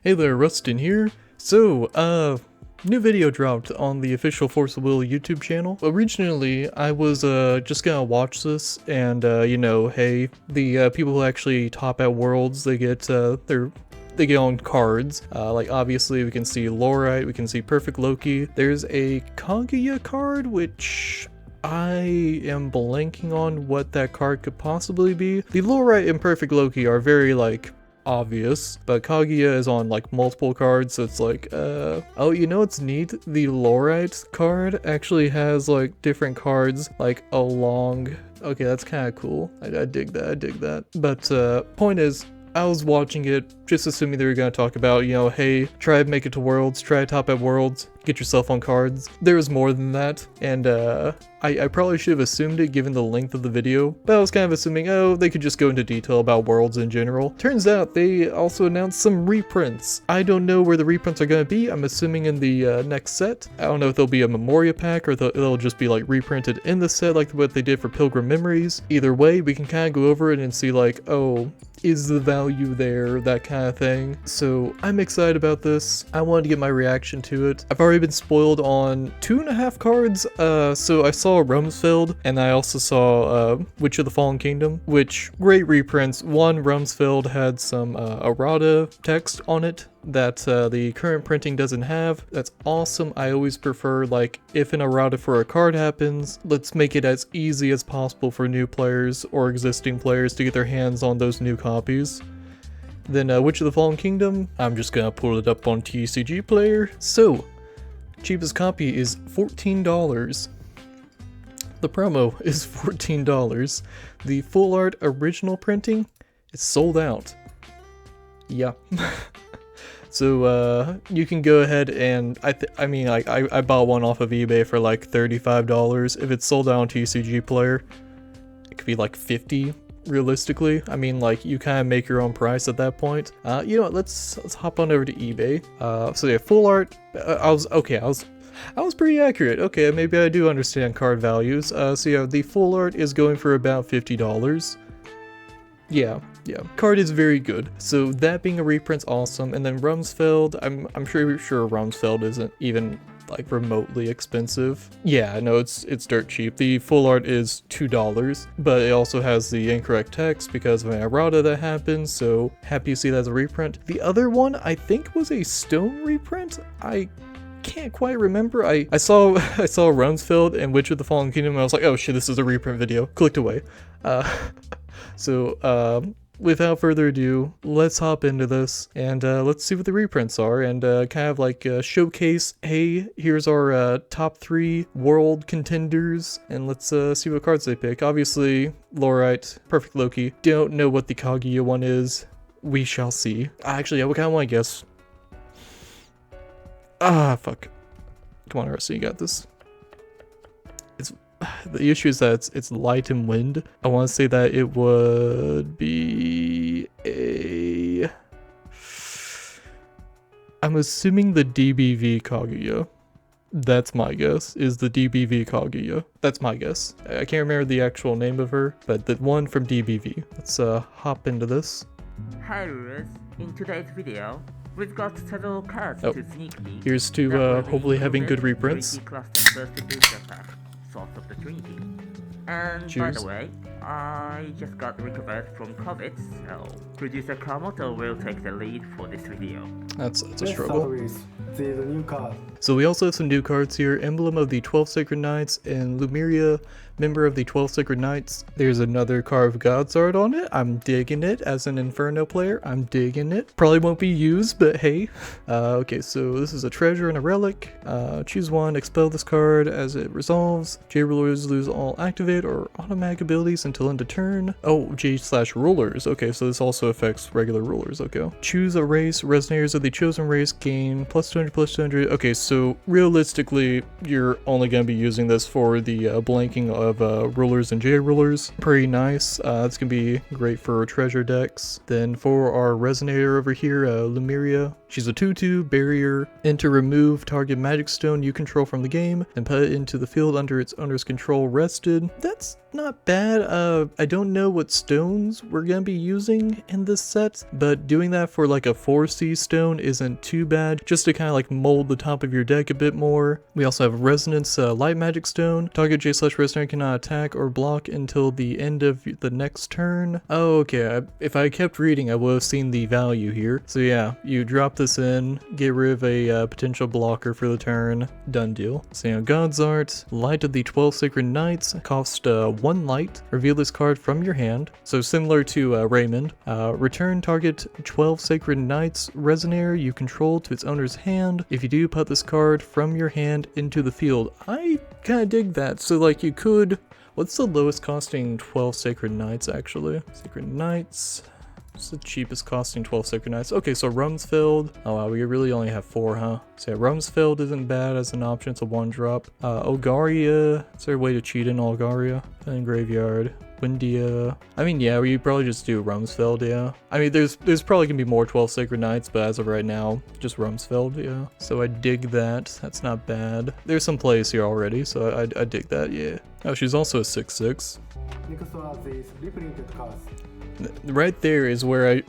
Hey there, Rustin here. So, new video dropped on the official Force of Will YouTube channel. Originally, I was just gonna watch this and hey, the people who actually top at Worlds, they get they get on cards. Like obviously we can see Lorite, we can see Perfect Loki. There's a Kaguya card which I am blanking on what that card could possibly be. The Lorite and Perfect Loki are very obvious, but Kaguya is on multiple cards, so it's oh, you know what's neat? The Lorite card actually has different cards along. Okay, that's kind of cool. I dig that. But point is, I was watching it just assuming they were going to talk about, hey, try to make it to Worlds, try to top at Worlds, get yourself on cards. There was more than that, and I probably should have assumed it given the length of the video, but I was kind of assuming, oh, they could just go into detail about Worlds in general. Turns out they also announced some reprints. I don't know where the reprints are going to be. I'm assuming in the next set. I don't know if there'll be a Memoria pack or they'll just be reprinted in the set like what they did for Pilgrim Memories. Either way, we can kind of go over it and see oh, is the value there, that kind of thing. So I'm excited about this. I wanted to get my reaction to it. I've already been spoiled on 2.5 cards. So I saw Rumsfeld and I also saw Witch of the Fallen Kingdom, which great reprints. One, Rumsfeld had some errata text on it that the current printing doesn't have. That's awesome. I always prefer if an errata for a card happens, let's make it as easy as possible for new players or existing players to get their hands on those new copies. Then Witch of the Fallen Kingdom, I'm just gonna pull it up on TCG Player. So, cheapest copy is $14. The promo is $14. The full art original printing is sold out. Yeah. So you can go ahead and I bought one off of eBay for $35. If it's sold out on TCG Player, it could be $50 realistically. You kind of make your own price at that point. You know what? Let's hop on over to eBay. So yeah, full art. I was pretty accurate. Okay, maybe I do understand card values. So yeah, the full art is going for about $50. Yeah, card is very good. So that being a reprint's awesome. And then Rumsfeld, I'm sure Rumsfeld isn't even remotely expensive. Yeah, no, it's dirt cheap. The full art is $2, but it also has the incorrect text because of an errata that happened. So happy to see that as a reprint. The other one I think was a stone reprint. I can't quite remember. I saw Rumsfeld and Witch of the Fallen Kingdom and I was like, oh shit, this is a reprint video. Clicked away. So without further ado, let's hop into this and let's see what the reprints are and kind of showcase, hey, here's our top 3 world contenders, and let's see what cards they pick. Obviously, Lorite, Perfect Loki. Don't know what the Kaguya one is. We shall see. Actually, I kind of want to guess. Ah, fuck. Come on, Rustin, you got this. The issue is that it's light and wind. I want to say that it would be a... I'm assuming the DBV Kaguya. That's my guess, is the DBV Kaguya. That's my guess. I can't remember the actual name of her, but the one from DBV. Let's hop into this. Hi viewers, in today's video, we've got several cards to sneak peek. Here's to hopefully having good reprints. Source of the Trinity. And Cheers. By the way, I just got recovered from COVID, so producer Kamoto will take the lead for this video. That's a struggle. The new card. So we also have some new cards here. Emblem of the 12 Sacred Knights and Lumeria, member of the 12 Sacred Knights. There's another Carved Gods art on it. I'm digging it as an Inferno player. I'm digging it. Probably won't be used, but hey. Okay, so this is a treasure and a relic. Choose one, expel this card as it resolves. J-Rulers lose all activate or automatic abilities until end of turn. Oh, J/Rulers. Okay, so this also affects regular rulers. Okay. Choose a race. Resonators of the chosen race gain plus 200, plus 200. Okay, so realistically, you're only going to be using this for the blanking of of rulers and J-rulers. Pretty nice. That's gonna be great for treasure decks. Then for our resonator over here, Lumeria. She's a 2/2 barrier, and to remove target magic stone you control from the game, and put it into the field under its owner's control rested. That's not bad. I don't know what stones we're gonna be using in this set, but doing that for like a 4C stone isn't too bad, just to kind of like mold the top of your deck a bit more. We also have Resonance Light Magic Stone. Target J/Resonator cannot attack or block until the end of the next turn. Oh, okay. If I kept reading, I would have seen the value here. So yeah, you drop this in, get rid of a potential blocker for the turn. Done deal. So you know, God's Art, Light of the 12 Sacred Knights, cost 1 light. Reveal this card from your hand. So similar to Raymond. Return target 12 Sacred Knights Resonator you control to its owner's hand. If you do, put this card from your hand into the field. I kind of dig that. So like you could, what's the lowest costing 12 Sacred Knights actually? Sacred Knights. What's the cheapest costing 12 Sacred Knights? Okay, so Rumsfeld. Oh wow, we really only have 4, huh? So yeah, Rumsfeld isn't bad as an option. It's a 1-drop. Olgaria. Is there a way to cheat in Olgaria? And Graveyard. Windia. I mean, yeah, we probably just do Rumsfeld, yeah. I mean, there's probably gonna be more 12 Sacred Knights, but as of right now, just Rumsfeld, yeah. So I dig that. That's not bad. There's some plays here already, so I dig that, yeah. Oh, she's also a 6/6. Next are these reprinted cards. Right there is where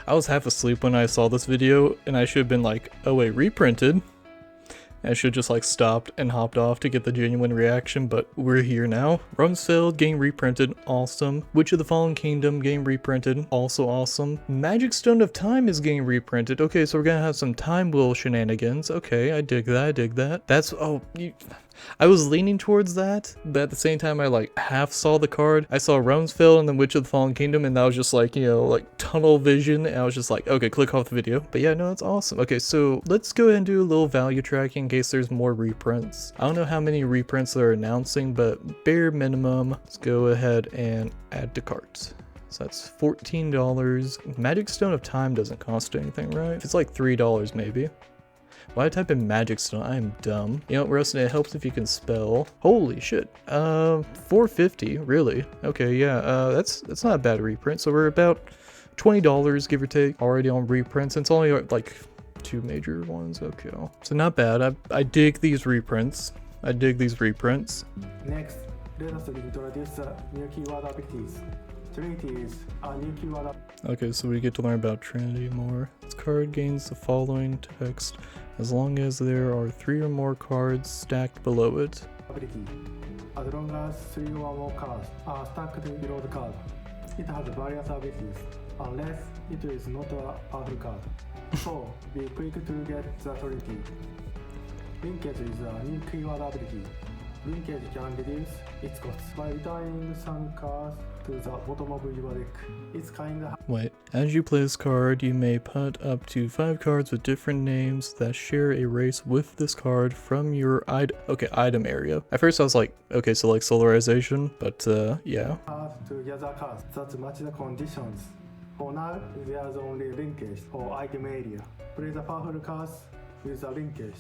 I was half asleep when I saw this video, and I should have been like, oh wait, reprinted? I should just like stopped and hopped off to get the genuine reaction, but we're here now. Rumsfeld game reprinted, awesome. Witch of the Fallen Kingdom game reprinted, also awesome. Magic Stone of Time is getting reprinted. Okay, so we're gonna have some Time Wheel shenanigans. Okay, I dig that, I dig that. That's, oh, I was leaning towards that, but at the same time I like half saw the card. I saw Rumsfeld and then Witch of the Fallen Kingdom, and that was just like, you know, like tunnel vision, and I was just like, okay, click off the video. But yeah, no, that's awesome. Okay, so let's go ahead and do a little value tracking in case there's more reprints. I don't know how many reprints they're announcing, but bare minimum, let's go ahead and add to cart. So that's $14. Magic Stone of Time doesn't cost anything, right? It's like $3 maybe. Why type in Magic Stone? I am dumb. You know, Rustin, it helps if you can spell. Holy shit. $4.50, really? Okay, yeah, that's not a bad reprint. So we're about $20, give or take, already on reprints. And it's only like 2 major ones. Okay. So not bad. I dig these reprints. I dig these reprints. Next, let us introduce the new keyword abilities. Trinity is a new keyword. Okay, so we get to learn about Trinity more. This card gains the following text as long as there are 3 or more cards stacked below it. Ability. As long as 3 or more cards are stacked below the card, it has various abilities, unless it is not a powerful card. So, be quick to get the Trinity. Linkage is a new keyword ability. Linkage can reduce its costs by returning some cards to the bottom of your deck. It's kinda... Wait, as you play this card, you may put up to 5 cards with different names that share a race with this card from your item area. At first I was like, okay, so like solarization, but yeah. To gather cards that match the conditions. For now, there's only linkage or item area. Play the powerful cards with a linkage.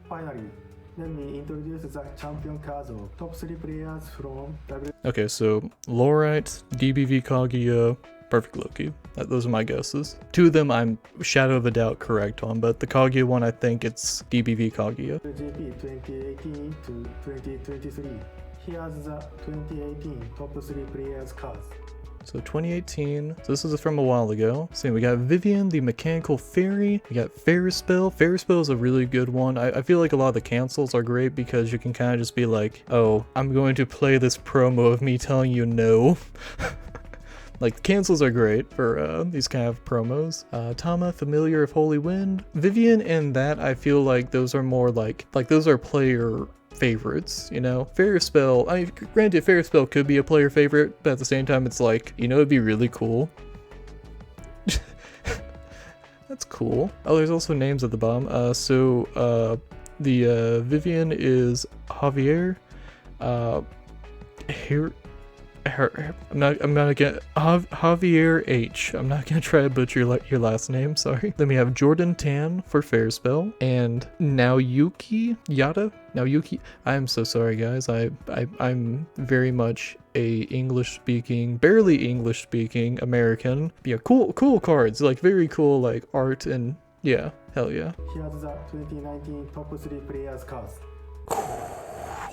Finally, let me introduce the champion cards of top 3 players from W. Okay, so Lorite, DBV Kaguya, Perfect Loki. Those are my guesses. 2 of them I'm shadow of a doubt correct on, but the Kaguya one I think it's DBV Kaguya. GP 2018 to 2023. Here's the 2018 top 3 players cards. So 2018, so this is from a while ago. So we got Vivian, the Mechanical Fairy. We got Ferris Spell. Ferris Spell is a really good one. I feel like a lot of the cancels are great because you can kind of just be like, oh, I'm going to play this promo of me telling you no. Like, cancels are great for these kind of promos. Tama, Familiar of Holy Wind. Vivian and that, I feel like those are more like those are player favorites, you know? Ferris Spell, I mean, granted, Ferris Spell could be a player favorite, but at the same time, it's like, you know, it'd be really cool. That's cool. Oh, there's also names at the bottom. The Vivian is Javier. I'm not gonna Javier H. I'm not gonna try to butcher your last name. Sorry. Then we have Jordan Tan for Fairspell and Naoyuki Yada. Naoyuki. I'm so sorry, guys. I'm very much a barely English speaking American. Yeah, cool cards. Like very cool like art and yeah, hell yeah. Here's the 2019 top 3 players cards.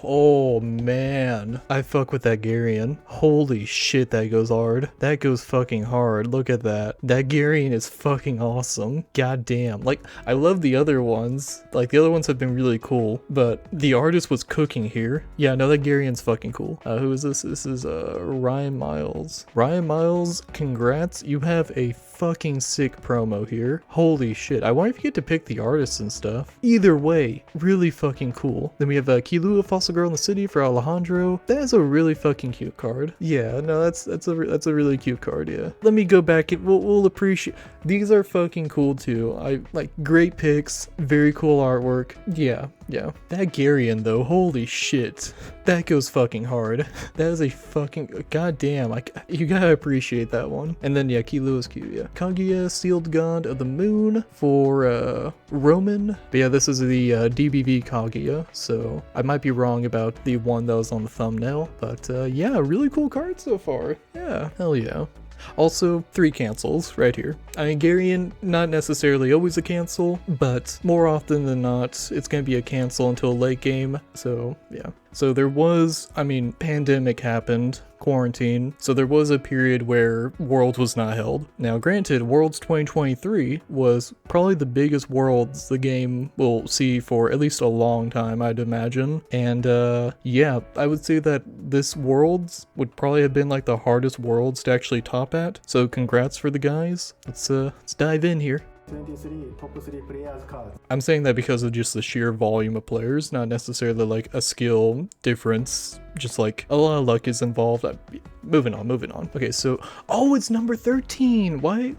Oh man, I fuck with that Garion. Holy shit, that goes hard. That goes fucking hard. Look at that. That Garion is fucking awesome. God damn. Like, I love the other ones. Like, the other ones have been really cool, but the artist was cooking here. Yeah, no, that Garion's fucking cool. Who is this? This is Ryan Miles. Ryan Miles, congrats. You have a fucking sick promo here. Holy shit. I wonder if you get to pick the artists and stuff. Either way, really fucking cool. Then we have Kilua Fossil Girl in the City for Alejandro. That is a really fucking cute card. Yeah, no, that's a really cute card, yeah. Let me go back and we'll appreciate. These are fucking cool too. I like great picks, very cool artwork. Yeah. That Garion though, holy shit. That goes fucking hard. That is a fucking goddamn. You gotta appreciate that one. And then yeah, Kilua's cute, yeah. Kaguya, Sealed God of the Moon for Roman. But yeah, this is the DBV Kaguya, so I might be wrong about the one that was on the thumbnail, but yeah, really cool card so far. Yeah, hell yeah. Also, 3 cancels right here. I mean, Garion, not necessarily always a cancel, but more often than not, it's going to be a cancel until late game, so yeah. So there was, I mean, pandemic happened, quarantine, so there was a period where Worlds was not held. Now granted, Worlds 2023 was probably the biggest Worlds the game will see for at least a long time, I'd imagine. And yeah, I would say that this Worlds would probably have been like the hardest Worlds to actually top at. So congrats for the guys. Let's dive in here. 23 top 3 players cards. I'm saying that because of just the sheer volume of players, not necessarily like a skill difference, just like a lot of luck is involved. Moving on. Okay, so, oh, it's number 13. Why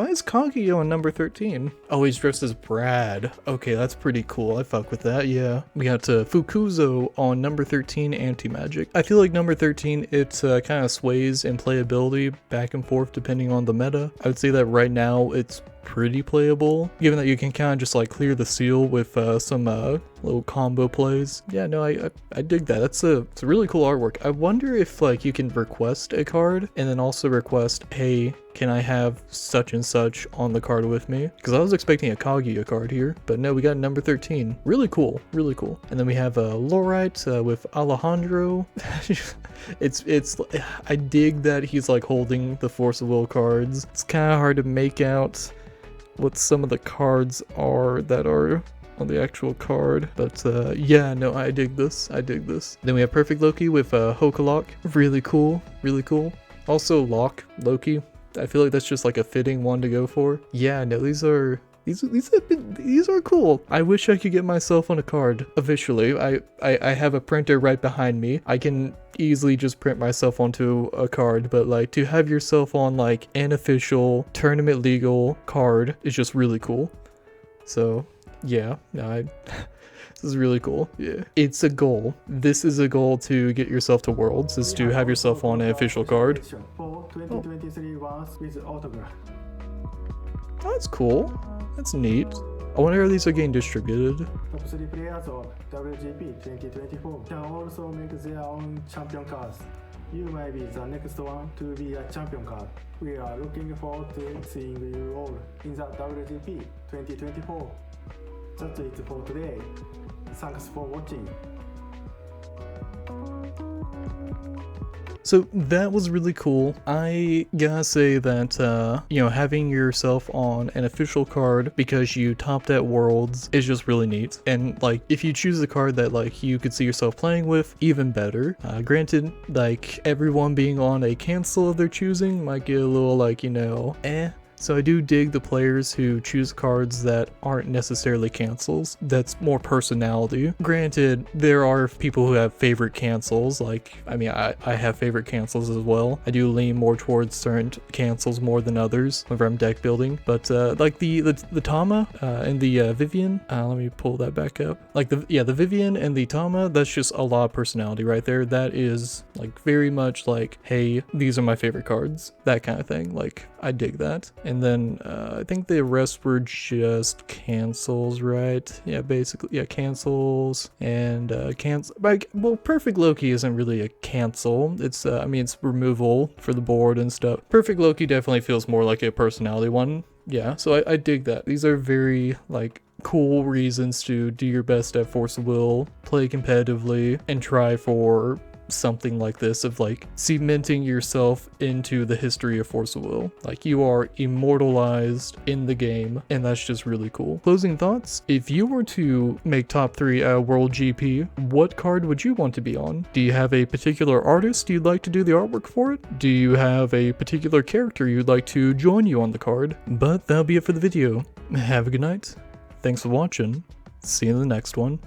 is Kaguya on number 13? Oh, he's dressed as Brad. Okay, that's pretty cool. I fuck with that, yeah. We got Fukuzo on number 13, Anti-Magic. I feel like number 13, it kind of sways in playability back and forth depending on the meta. I would say that right now it's pretty playable, given that you can kind of just like clear the seal with some little combo plays. Yeah, no, I dig that. It's a really cool artwork. I wonder if like you can request a card and then also request, hey, can I have such and such on the card with me? Because I was expecting a Kaguya card here, but no, we got number 13. Really cool, really cool. And then we have Lorite with Alejandro. I dig that he's like holding the Force of Will cards. It's kind of hard to make out what some of the cards are that are on the actual card, but yeah, no, I dig this. Then we have Perfect Loki with Hokalok. Really cool. Also Loki. I feel like that's just like a fitting one to go for. Yeah, no, these are cool. I wish I could get myself on a card officially. I have a printer right behind me. I can easily just print myself onto a card, but like to have yourself on like an official tournament legal card is just really cool. So yeah, no, this is really cool. Yeah, it's a goal. This is a goal to get yourself to Worlds, is to have yourself on an official card. For 2023 ones with autograph. That's cool. That's neat. I wonder how these are getting distributed. Top 3 players of WGP 2024 can also make their own champion cards. You might be the next one to be a champion card. We are looking forward to seeing you all in the WGP 2024. That's it for today. Thanks for watching. So that was really cool. I gotta say that, you know, having yourself on an official card because you topped at Worlds is just really neat. And like, if you choose a card that like you could see yourself playing with, even better. Granted, like everyone being on a cancel of their choosing might get a little like, you know, So I do dig the players who choose cards that aren't necessarily cancels. That's more personality. Granted, there are people who have favorite cancels. Like, I mean, I have favorite cancels as well. I do lean more towards certain cancels more than others whenever I'm deck building. But like the Tama and the Vivian, let me pull that back up. Like the Vivian and the Tama, that's just a lot of personality right there. That is like very much like, hey, these are my favorite cards, that kind of thing. Like, I dig that. And then I think the rest were just cancels, right? Yeah, basically, yeah, cancels and cancel. Like, well, Perfect Loki isn't really a cancel. It's I mean, it's removal for the board and stuff. Perfect Loki definitely feels more like a personality one. Yeah, so I dig that. These are very like cool reasons to do your best at Force of Will, play competitively, and try for something like this of like cementing yourself into the history of Force of Will. Like, you are immortalized in the game, and that's just really cool. Closing thoughts: if you were to make top 3 at World GP, what card would you want to be on? Do you have a particular artist you'd like to do the artwork for it? Do you have a particular character you'd like to join you on the card? But that'll be it for the video. Have a good night. Thanks for watching. See you in the next one.